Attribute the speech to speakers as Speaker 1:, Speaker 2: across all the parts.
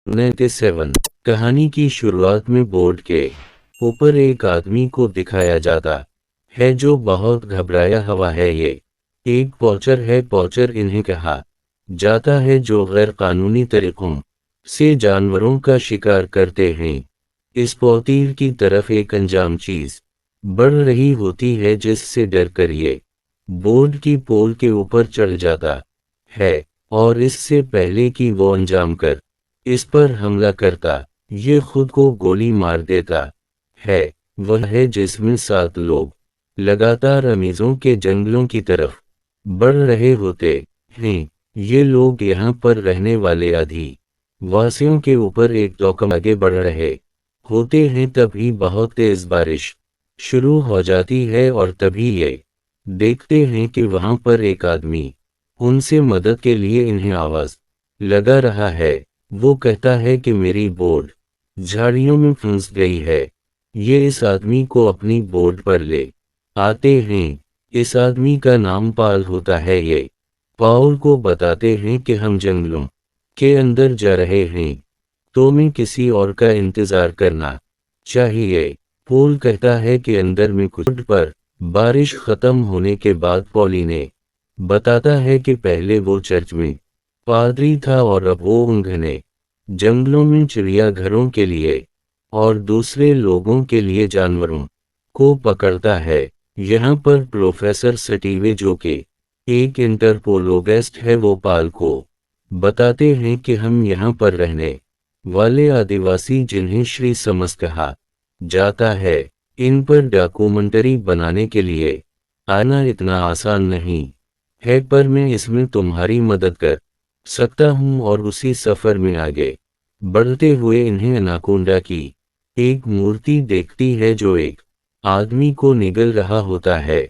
Speaker 1: 97 कहानी की शुरुआत में बोर्ड के ऊपर एक आदमी को दिखाया जाता है जो बहुत घबराया हुआ है। ये एक पोचर है। पोचर इन्हें कहा जाता है जो गैर कानूनी तरीकों से जानवरों का शिकार करते हैं। इस पोतीर की तरफ एक अनजान चीज बढ़ रही होती है जिससे डर कर ये बोर्ड की पोल के ऊपर चढ़ जाता है और इससे पहले कि वो अंजाम कर इस पर हमला करता ये खुद को गोली मार देता है। वह है जिसमें 7 लोग लगातार अमेज़न के जंगलों की तरफ बढ़ रहे होते हैं। ये लोग यहाँ पर रहने वाले आदिवासियों के ऊपर एक कदम आगे बढ़ रहे होते हैं। तभी बहुत तेज बारिश शुरू हो जाती है और तभी ये देखते हैं कि वहां पर एक आदमी उनसे मदद के लिए इन्हें आवाज लगा रहा है। वो कहता है कि मेरी बोट झाड़ियों में फंस गई है। ये इस आदमी को अपनी बोट पर ले आते हैं। इस आदमी का नाम पाल होता है। ये पाउल को बताते हैं कि हम जंगलों के अंदर जा रहे हैं तो मैं किसी और का इंतजार करना चाहिए। पॉल कहता है कि अंदर में कुछ पर बारिश खत्म होने के बाद पॉली ने बताता है कि पहले वो चर्च में पादरी था और अब वो घने जंगलों में चिड़ियाघरों के लिए और दूसरे लोगों के लिए जानवरों को पकड़ता है। यहाँ पर प्रोफेसर स्टीवे जो कि एक एंथ्रोपोलॉजिस्ट है वो पाल को बताते हैं कि हम यहाँ पर रहने वाले आदिवासी जिन्हें श्री समझ कहा जाता है इन पर डॉक्यूमेंट्री बनाने के लिए आना इतना आसान नहीं है पर मैं इसमें तुम्हारी मदद कर सकता हूँ। और उसी सफर में आगे बढ़ते हुए इन्हें अनाकोंडा की एक मूर्ति देखती है जो एक आदमी को निगल रहा होता है।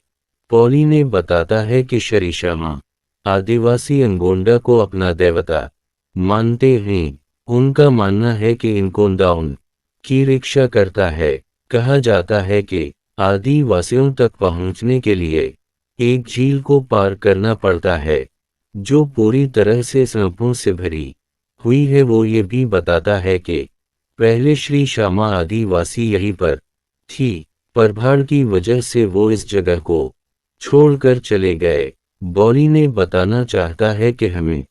Speaker 1: पॉली ने बताता है कि शरीशामा आदिवासी एनाकोंडा को अपना देवता मानते हैं। उनका मानना है कि एनाकोंडा उनकी रक्षा करता है। कहा जाता है कि आदिवासियों तक पहुंचने के लिए एक झील को पार करना पड़ता है जो पूरी तरह से सांपों से भरी हुई है। वो ये भी बताता है कि पहले श्री श्यामा आदिवासी यहीं पर थी पर बाढ़ की वजह से वो इस जगह को छोड़कर चले गए। बॉली ने बताना चाहता है कि हमें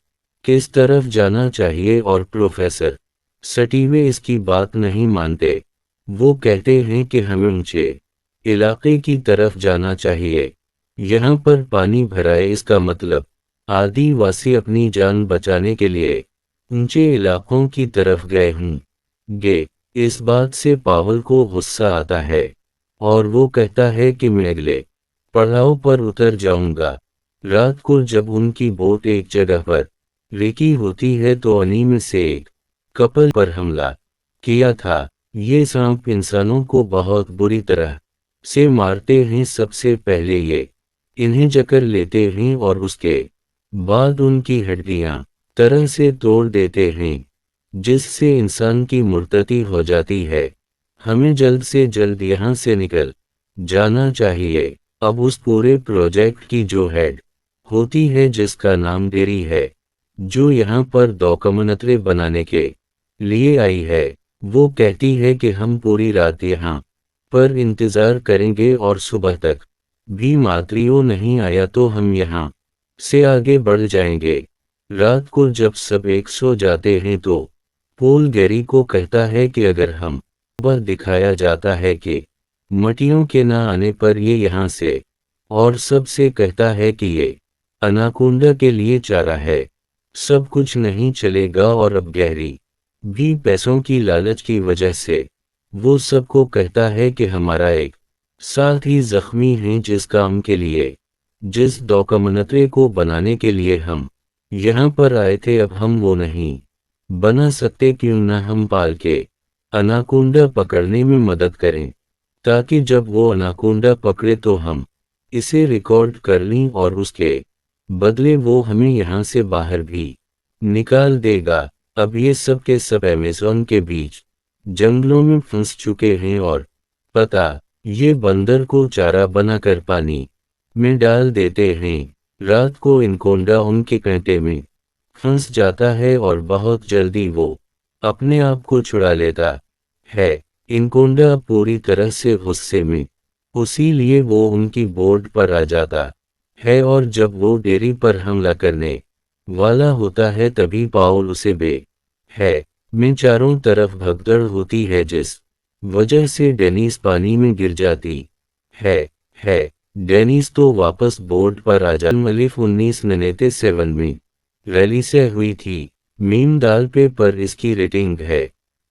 Speaker 1: किस तरफ जाना चाहिए और प्रोफेसर स्टीवे इसकी बात नहीं मानते। वो कहते हैं कि हमें ऊंचे इलाके की तरफ जाना चाहिए। यहाँ पर पानी भरा है इसका मतलब आदिवासी अपनी जान बचाने के लिए ऊंचे इलाकों की तरफ गए होंगे। इस बात से पावल को गुस्सा आता है और वो कहता है कि मैं अगले पड़ाव पर उतर जाऊंगा। रात को जब उनकी बोट एक जगह पर रुकी होती है तो उन्हीं में से एक कपल पर हमला किया था। ये सांप इंसानों को बहुत बुरी तरह से मारते हैं। सबसे पहले ये इन्हें जकड़ लेते हैं और उसके बाद उनकी हड्डियां तरह से तोड़ देते हैं जिससे इंसान की मृत्यु हो जाती है। हमें जल्द से जल्द यहाँ से निकल जाना चाहिए। अब उस पूरे प्रोजेक्ट की जो हेड होती है जिसका नाम डेरी है जो यहाँ पर डॉक्यूमेंट्री बनाने के लिए आई है वो कहती है कि हम पूरी रात यहाँ पर इंतजार करेंगे और सुबह तक भी मात्रियों नहीं आया तो हम यहाँ से आगे बढ़ जाएंगे। रात को जब सब एक सो जाते हैं तो पॉल गैरी को कहता है कि अगर हम वह दिखाया जाता है कि मटियों के ना आने पर ये यहाँ से और सबसे कहता है कि ये अनाकोंडा के लिए चारा है। सब कुछ नहीं चलेगा और अब गैरी भी पैसों की लालच की वजह से वो सबको कहता है कि हमारा एक साथ ही जख्मी है जिस काम के लिए जिस डॉक्यूमेंट्री को बनाने के लिए हम यहाँ पर आए थे अब हम वो नहीं बना सकते। क्यों ना हम पाल के अनाकोंडा पकड़ने में मदद करें ताकि जब वो अनाकोंडा पकड़े तो हम इसे रिकॉर्ड कर लें और उसके बदले वो हमें यहाँ से बाहर भी निकाल देगा। अब ये सब के सब अमेज़न के बीच जंगलों में फंस चुके हैं और पता ये बंदर को चारा बनाकर पानी में डाल देते हैं। रात को एनाकोंडा उनके कांटे में फंस जाता है और बहुत जल्दी वो अपने आप को छुड़ा लेता है। इनकोंडा पूरी तरह से गुस्से में, उसीलिए वो उनकी बोट पर आ जाता है और जब वो डेयरी पर हमला करने वाला होता है तभी पाउल उसे बे है में चारों तरफ भगदड़ होती है जिस वजह से डेनिस पानी में गिर जाती है है डेनिस तो वापस बोर्ड पर आ जा। मलिफ 1997 में रैली से हुई थी। मीम डाल पे पर इसकी रेटिंग है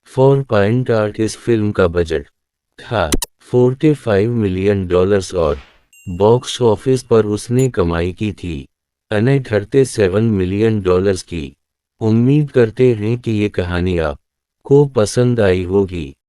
Speaker 1: 4.8। इस फिल्म का बजट था $45 मिलियन और बॉक्स ऑफिस पर उसने कमाई की थी $37 मिलियन की। उम्मीद करते हैं कि ये कहानी आपको पसंद आई होगी।